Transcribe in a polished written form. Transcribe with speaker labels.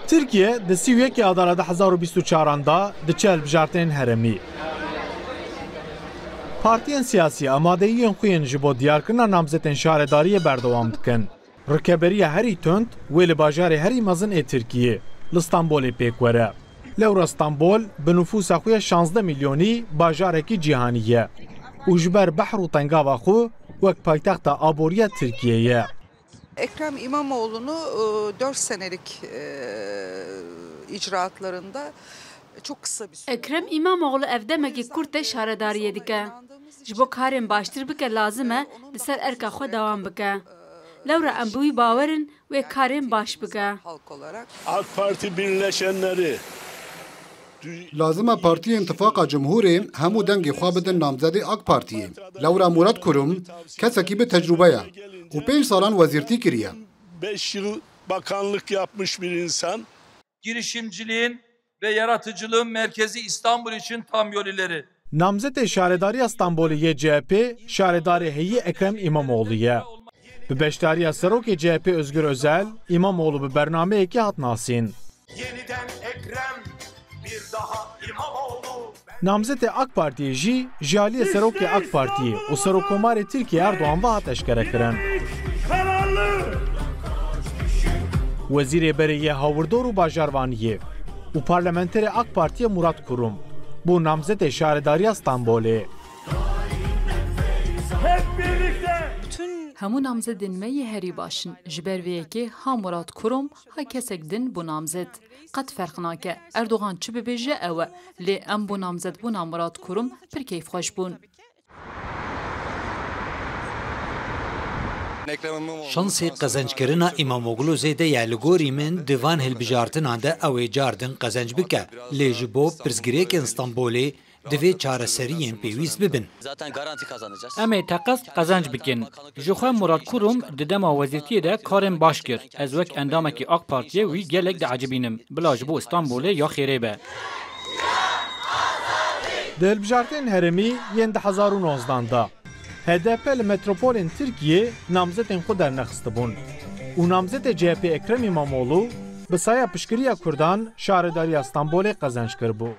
Speaker 1: Türkiye di sîwekê adaleta 2024 da diçe hilbijartên herêmî. Partiyên siyasî amadeyiyên xwe yên ji bo diyarkirina namzetên şaredariyê berdewam dikin. Rikeberiya herî tund wê li bajarê herî mezin ê Tirkiyê li Stenbolê pêk were. Lewra Stenbol bi nüfusa xwe 16 milyonî bajarekî cîhanî ye û ji ber behr û tengava xwe wek paytexta aboriya Tirkiyê ye.
Speaker 2: Ekrem İmamoğlu'nu 4 senelik icraatlarında çok kısa bir süre.
Speaker 3: Ekrem İmamoğlu evdemeki Kurt'e şaredariye dike. Ji bo karên baştir bike lazim e li ser erka xwe devam bike. Lewra em bi wî bawerin wê karên baş bike.
Speaker 4: AK Parti birleşenleri
Speaker 5: Lazım Partiya İttifaka Cumhurê hemû dengê xwe bidin namzedê AK Partiyê. Lewra Murat Kurum kesekî bi tecrübe ye û 5 salan wezîrtî kiriye.
Speaker 4: 5 yıl bakanlık yapmış bir insan.
Speaker 6: Girişimciliğin ve yaratıcılığın merkezi İstanbul için tam yol ileri.
Speaker 1: Namzetê şaredariya Stenbolê yê CHP, şaredarê heyî Ekrem İmamoğlu ye. Bi beşdariya serokê CHP Özgür Özel, İmamoğlu bi bernameyekê hat nasîn.
Speaker 7: Yeniden Ekrem, bir daha İmamoğlu.
Speaker 1: Namzetê AK Partiyê jî ji aliyê serokê AK Partiyê û Serokkomarê Tirkiye Erdoğan ve hat eşkere kirin. Wezîrê berê yê Hawırdor û Bajarvaniyê û parlamenterê AK Partiye Murat Kurum bu namzetê şaredariya Stenbolê.
Speaker 8: Hemû namzedên me yê herî başin. Ji ber vê yekê ha Murat Kurum ha kesek din bu namzed. Qet ferq nake. Erdoğan çi bibêje ew e. Lê em bu namzed bûna Murat Kurum pir keyfxweş bûn.
Speaker 9: Şansê qezenckirina İmamoğlu zêde ye li gorî min divan hilbijartinan de ew ê cardin qezenc bike. Lê ji bo pirsgirêkên Stenbolê divê çareseriyên pêwîst bibin.
Speaker 10: Em ê teqez qezenc bikin. Ji xwe Murat Kurum di dema wezîrtiyê de karên baş kir. Ez wek endamekî AK Partiyê wî gelek diecibînim. Bila ji bo Stenbolê ya xêrê be.
Speaker 1: Di hilbijartên herêmî yên 2019 da HDP li metropolên Tirkiye namzetên xwe dernexistibûn û namzetê CHP Ekrem İmamoğlu bi saya piştgiriya Kurdan şaredariya Stenbolê qezenc kirbû.